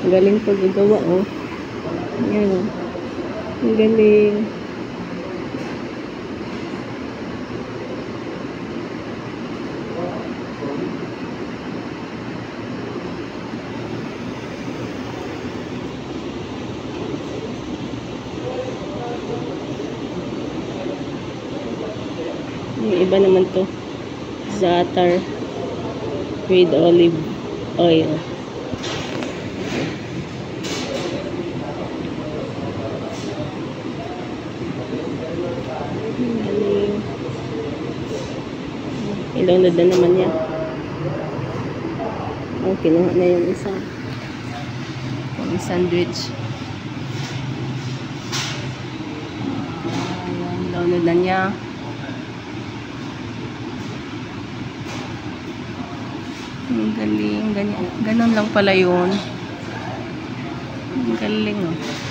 Ang galing paggagawa, oh. Ayan, oh. Ang galing. Yung iba naman to, za'atar with olive oil. I-download na naman niya. Oh, kinuha na yung isa. Yung sandwich. Ayan, download na niya. Ang galing. Ganon lang pala yun. Ang galing, oh.